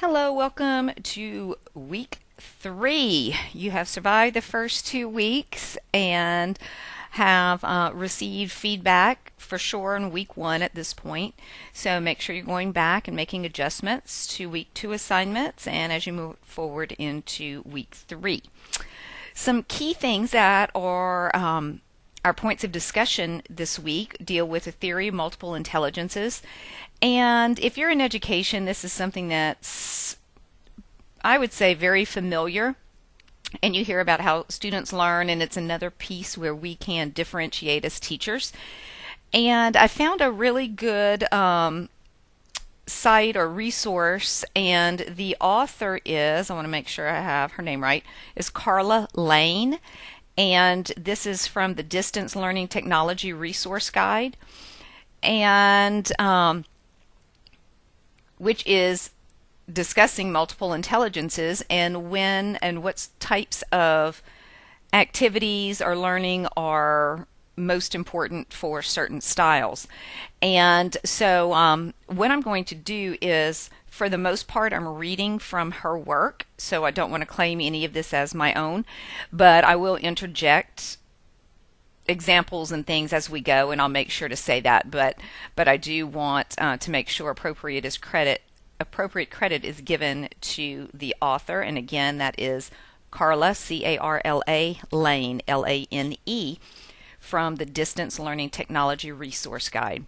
Hello, welcome to week 3. You have survived the first 2 weeks and have received feedback for sure in week 1 at this point. So make sure you're going back and making adjustments to week 2 assignments and as you move forward into week 3. Some key things that are our points of discussion this week deal with the theory of multiple intelligences. And if you're in education, this is something that's, I would say, very familiar. And you hear about how students learn, and it's another piece where we can differentiate as teachers. And I found a really good site or resource, and the author is, I want to make sure I have her name right, is Carla Lane. And this is from the Distance Learning Technology Resource Guide. And which is discussing multiple intelligences and when and what types of activities or learning are most important for certain styles. And so what I'm going to do is, for the most part, I'm reading from her work, so I don't want to claim any of this as my own, but I will interject examples and things as we go, and I'll make sure to say that. But I do want to make sure appropriate credit is given to the author, and again, that is Carla, C-A-R-L-A, Lane, L-A-N-E, from the Distance Learning Technology Resource Guide.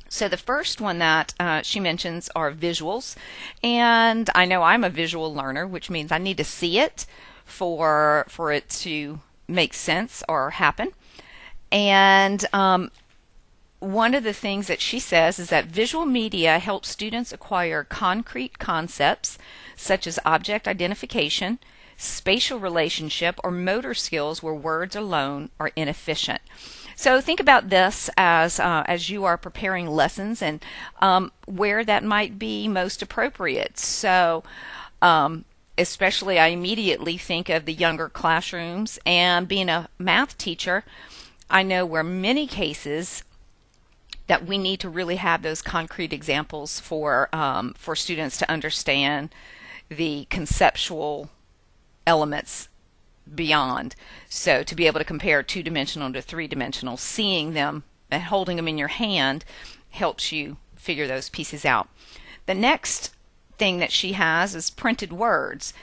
So the first one that she mentions are visuals, and I know I'm a visual learner, which means I need to see it for it to make sense or happen. And one of the things that she says is that visual media helps students acquire concrete concepts such as object identification, spatial relationship, or motor skills where words alone are inefficient. So think about this as you are preparing lessons and where that might be most appropriate. So especially I immediately think of the younger classrooms, and being a math teacher, I know where many cases that we need to really have those concrete examples for students to understand the conceptual elements beyond. So to be able to compare two-dimensional to three-dimensional, seeing them and holding them in your hand helps you figure those pieces out. The next thing that she has is printed words.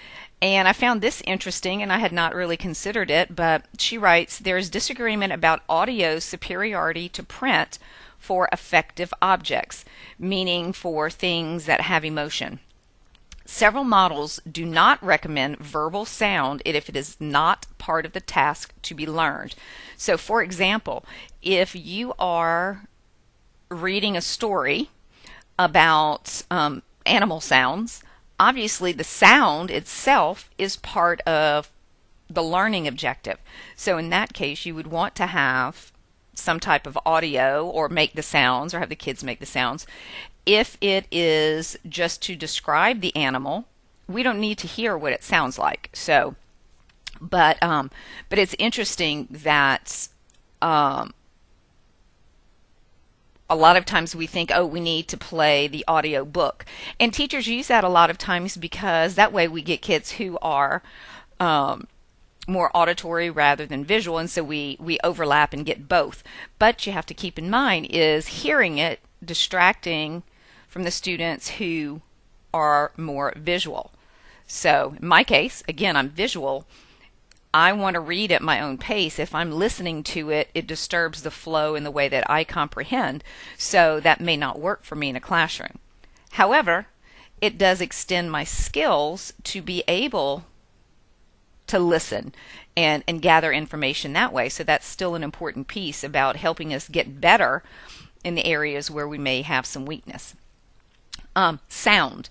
And I found this interesting, and I had not really considered it, but she writes, there is disagreement about audio's superiority to print for affective objects, meaning for things that have emotion. Several models do not recommend verbal sound if it is not part of the task to be learned. So, for example, if you are reading a story about animal sounds, obviously the sound itself is part of the learning objective. So in that case, you would want to have some type of audio or make the sounds or have the kids make the sounds. If it is just to describe the animal, we don't need to hear what it sounds like. So, but it's interesting that a lot of times we think, oh, we need to play the audio book. And teachers use that a lot of times because that way we get kids who are more auditory rather than visual, and so we overlap and get both. But you have to keep in mind, is hearing it distracting from the students who are more visual? So in my case, again, I'm visual. I want to read at my own pace. If I'm listening to it, it disturbs the flow in the way that I comprehend, so that may not work for me in a classroom. However, it does extend my skills to be able to listen and gather information that way. So that's still an important piece about helping us get better in the areas where we may have some weakness. Sound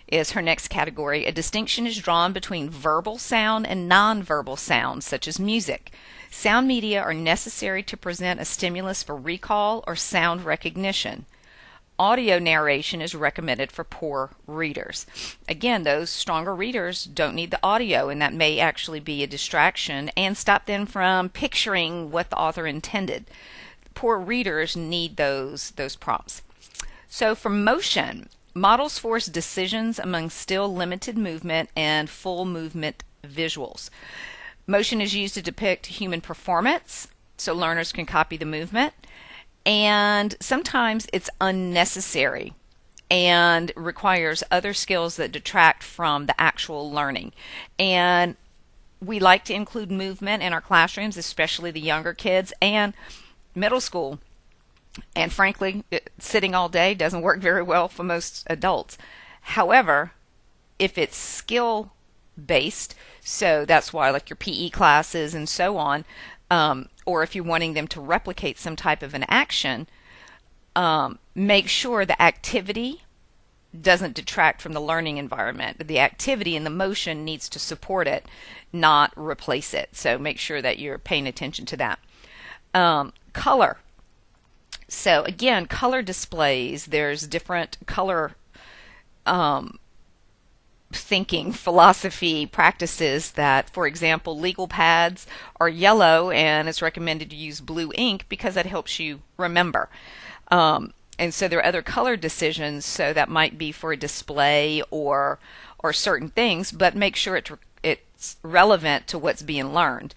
is her next category. A distinction is drawn between verbal sound and nonverbal sound, such as music. Sound media are necessary to present a stimulus for recall or sound recognition. Audio narration is recommended for poor readers. Again, those stronger readers don't need the audio, and that may actually be a distraction and stop them from picturing what the author intended. Poor readers need those prompts. So for motion, Models force decisions among still limited movement and full movement visuals. Motion is used to depict human performance, so learners can copy the movement. And sometimes it's unnecessary and requires other skills that detract from the actual learning. And we like to include movement in our classrooms, especially the younger kids and middle school. And frankly, sitting all day doesn't work very well for most adults. However, if it's skill based, so that's why like your PE classes and so on, or if you're wanting them to replicate some type of an action, make sure the activity doesn't detract from the learning environment. The activity and the motion needs to support it, not replace it. So make sure that you're paying attention to that. Color. So again, color displays, there's different color thinking, philosophy, practices that, for example, legal pads are yellow and it's recommended to use blue ink because that helps you remember. And so there are other color decisions, so that might be for a display or certain things, but make sure it's relevant to what's being learned.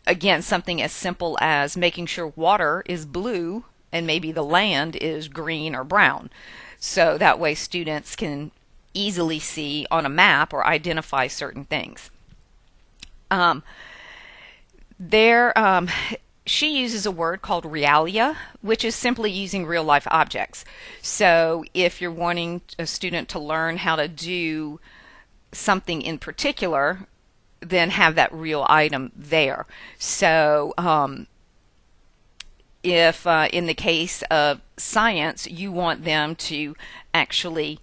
Again, something as simple as making sure water is blue and maybe the land is green or brown. So that way students can easily see on a map or identify certain things. She uses a word called realia, which is simply using real life objects. So if you're wanting a student to learn how to do something in particular, then have that real item there. So if in the case of science, you want them to actually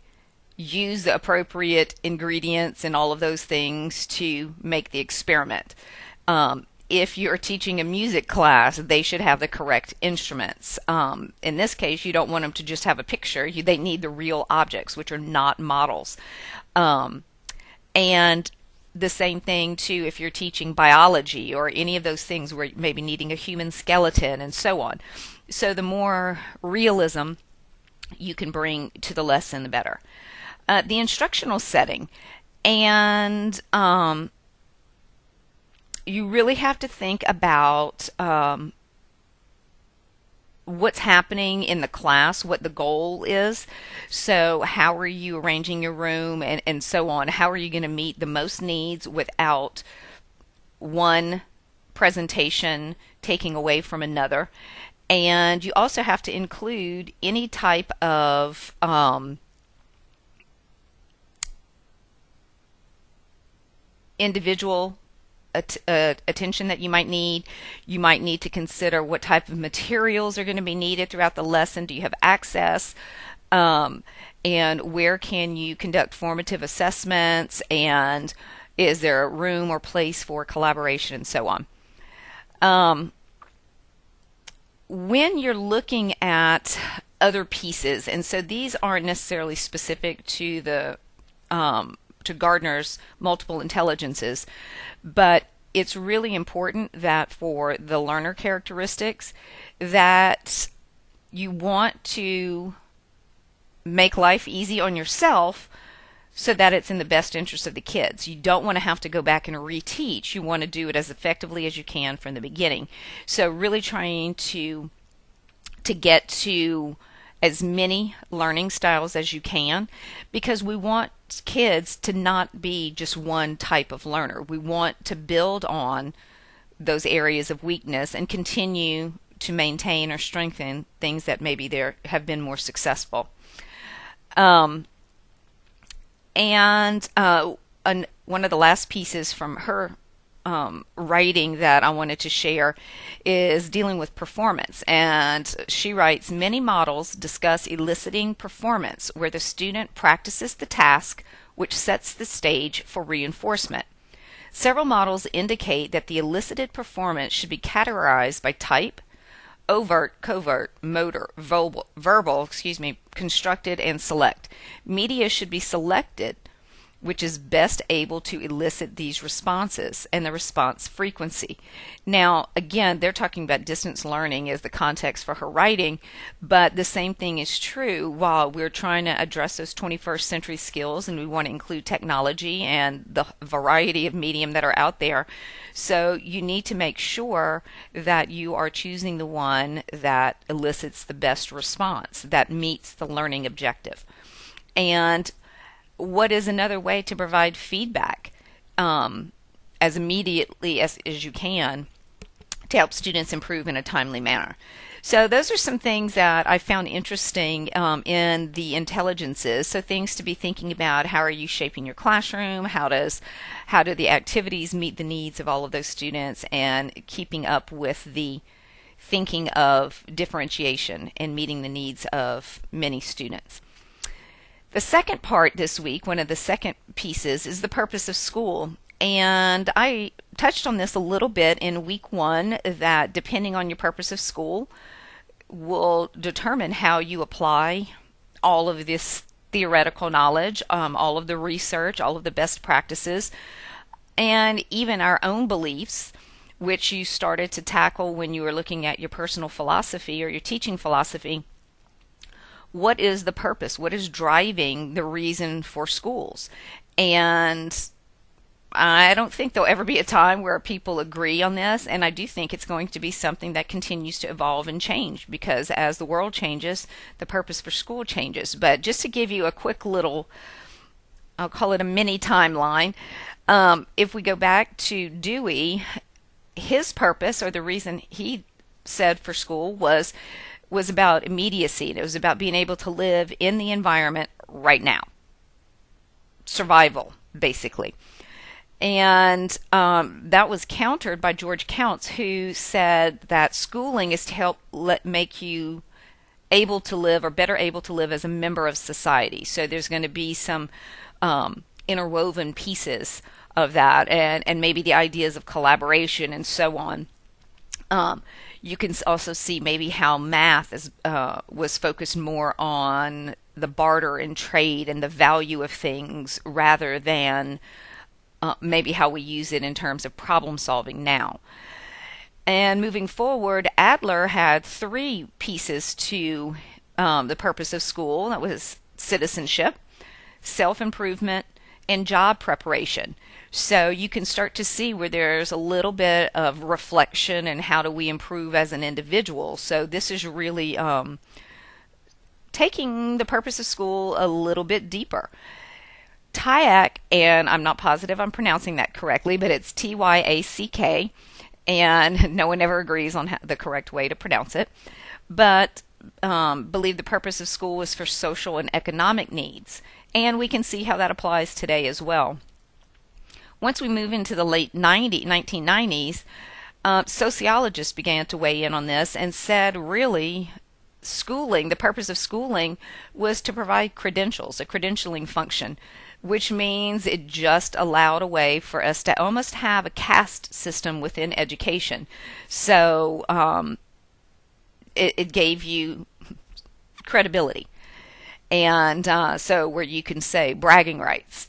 use the appropriate ingredients and all of those things to make the experiment. If you're teaching a music class, they should have the correct instruments. In this case, you don't want them to just have a picture. They need the real objects, which are not models. And the same thing too if you're teaching biology or any of those things where maybe needing a human skeleton and so on. So the more realism you can bring to the lesson, the better. The instructional setting, and you really have to think about what's happening in the class, what the goal is. So how are you arranging your room and so on? How are you going to meet the most needs without one presentation taking away from another? And you also have to include any type of individual attention that you might need. You might need to consider what type of materials are going to be needed throughout the lesson. Do you have access? And where can you conduct formative assessments? And is there a room or place for collaboration and so on? When you're looking at other pieces, and so these aren't necessarily specific to the to Gardner's multiple intelligences, but it's really important that for the learner characteristics that you want to make life easy on yourself so that it's in the best interest of the kids. You don't want to have to go back and reteach. You want to do it as effectively as you can from the beginning. So really trying to get to as many learning styles as you can, because we want kids to not be just one type of learner. We want to build on those areas of weakness and continue to maintain or strengthen things that maybe there have been more successful. One of the last pieces from her writing that I wanted to share is dealing with performance. And she writes, many models discuss eliciting performance where the student practices the task which sets the stage for reinforcement. Several models indicate that the elicited performance should be categorized by type, overt, covert, motor, verbal, constructed, and select. Media should be selected which is best able to elicit these responses and the response frequency. Now, again, they're talking about distance learning as the context for her writing, but the same thing is true while we're trying to address those 21st century skills and we want to include technology and the variety of medium that are out there. So you need to make sure that you are choosing the one that elicits the best response, that meets the learning objective. And what is another way to provide feedback as immediately as you can to help students improve in a timely manner? So those are some things that I found interesting in the intelligences. So things to be thinking about: how are you shaping your classroom? How do the activities meet the needs of all of those students, and keeping up with the thinking of differentiation and meeting the needs of many students. The second part this week, one of the second pieces, is the purpose of school. And I touched on this a little bit in week one, that depending on your purpose of school will determine how you apply all of this theoretical knowledge, all of the research, all of the best practices, and even our own beliefs, which you started to tackle when you were looking at your personal philosophy or your teaching philosophy. What is the purpose? What is driving the reason for schools? And I don't think there'll ever be a time where people agree on this, and I do think it's going to be something that continues to evolve and change, because as the world changes, the purpose for school changes. But just to give you a quick little, I'll call it a mini timeline, if we go back to Dewey, his purpose, or the reason he said for school, was about immediacy. It was about being able to live in the environment right now. Survival, basically. And that was countered by George Counts, who said that schooling is to help make you able to live, or better able to live, as a member of society. So there's going to be some interwoven pieces of that, and maybe the ideas of collaboration and so on. You can also see maybe how math was focused more on the barter and trade and the value of things, rather than maybe how we use it in terms of problem solving now. And moving forward, Adler had three pieces to the purpose of school. That was citizenship, self-improvement, and job preparation. So you can start to see where there's a little bit of reflection and how do we improve as an individual. So this is really taking the purpose of school a little bit deeper. TYAC, and I'm not positive I'm pronouncing that correctly, but it's TYACK, and no one ever agrees on the correct way to pronounce it, but believe the purpose of school is for social and economic needs. And we can see how that applies today as well. Once we move into the late 1990s, sociologists began to weigh in on this and said, really, schooling, the purpose of schooling was to provide credentials, a credentialing function, which means it just allowed a way for us to almost have a caste system within education. So it gave you credibility. And so where you can say bragging rights.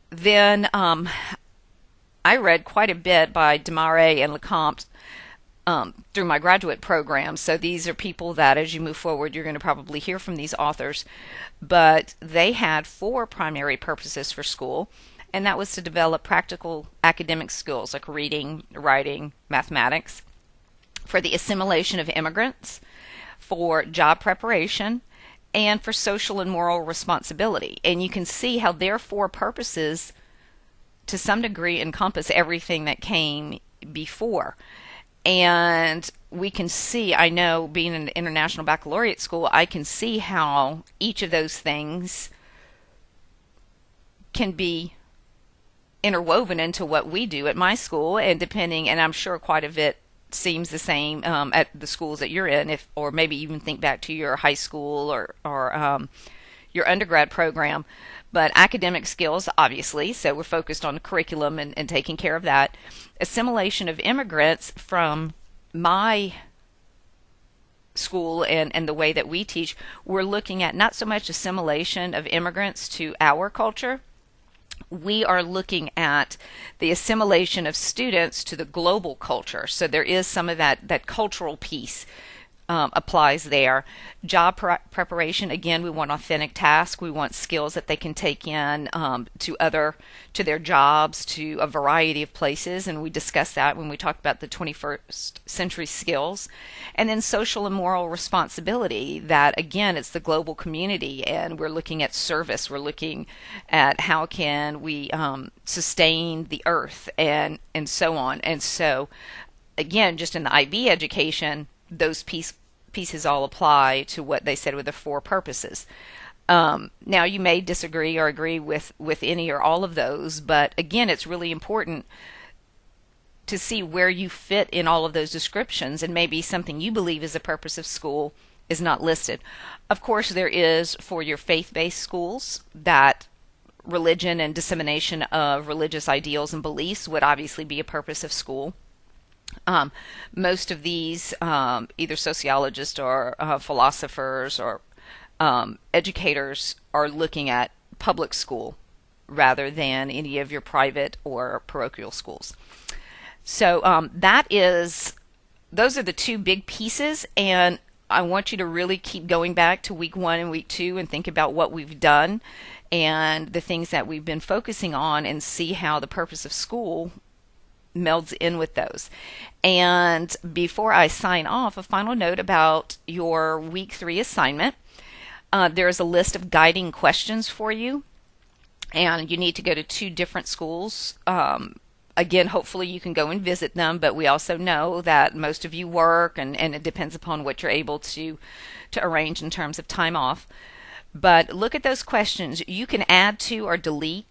Then I read quite a bit by Desmarais and Lecomte through my graduate program. So these are people that, as you move forward, you're going to probably hear from these authors. But they had four primary purposes for school, and that was to develop practical academic skills like reading, writing, mathematics, for the assimilation of immigrants, for job preparation, and for social and moral responsibility. And you can see how their four purposes to some degree encompass everything that came before. And we can see, I know, being in an international baccalaureate school, I can see how each of those things can be interwoven into what we do at my school, and depending, and I'm sure quite a bit seems the same at the schools that you're in, or maybe even think back to your high school or your undergrad program. But academic skills, obviously, so we're focused on curriculum and taking care of that. Assimilation of immigrants, from my school and the way that we teach, we're looking at not so much assimilation of immigrants to our culture, we are looking at the assimilation of students to the global culture. So there is some of that cultural piece applies there. Job preparation, again, we want authentic tasks. We want skills that they can take in to their jobs, to a variety of places, and we discussed that when we talked about the 21st century skills. And then social and moral responsibility. That again, it's the global community, and we're looking at service. We're looking at how can we sustain the earth and so on. And so, again, just in the IB education, those pieces all apply to what they said were the four purposes. Now, you may disagree or agree with any or all of those, but again, it's really important to see where you fit in all of those descriptions, and maybe something you believe is the purpose of school is not listed. Of course, there is for your faith-based schools that religion and dissemination of religious ideals and beliefs would obviously be a purpose of school. Most of these, either sociologists or philosophers or educators, are looking at public school rather than any of your private or parochial schools. So those are the two big pieces, and I want you to really keep going back to week 1 and week 2 and think about what we've done and the things that we've been focusing on, and see how the purpose of school melds in with those. And before I sign off, a final note about your week 3 assignment. There is a list of guiding questions for you, and you need to go to 2 different schools. Again, hopefully you can go and visit them, but we also know that most of you work, and it depends upon what you're able to arrange in terms of time off. But look at those questions. You can add to or delete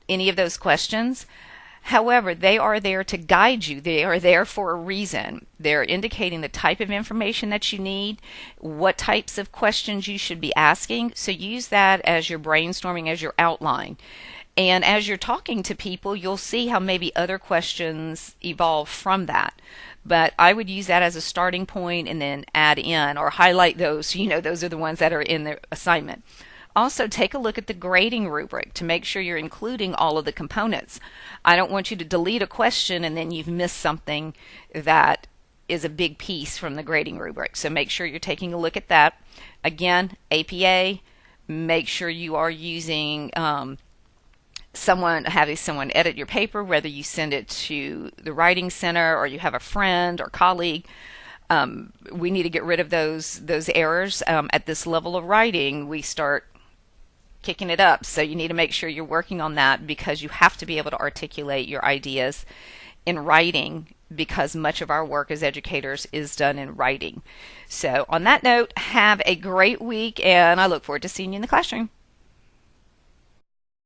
any of those questions. However, they are there to guide you. They are there for a reason. They're indicating the type of information that you need, what types of questions you should be asking. So use that as your brainstorming, as your outline. And as you're talking to people, you'll see how maybe other questions evolve from that. But I would use that as a starting point and then add in or highlight those. So you know those are the ones that are in the assignment. Also, take a look at the grading rubric to make sure you're including all of the components. I don't want you to delete a question and then you've missed something that is a big piece from the grading rubric. So make sure you're taking a look at that. Again, APA, make sure you are using having someone edit your paper, whether you send it to the writing center or you have a friend or colleague. We need to get rid of those errors. At this level of writing, we start kicking it up. So you need to make sure you're working on that, because you have to be able to articulate your ideas in writing, because much of our work as educators is done in writing. So on that note, have a great week, and I look forward to seeing you in the classroom.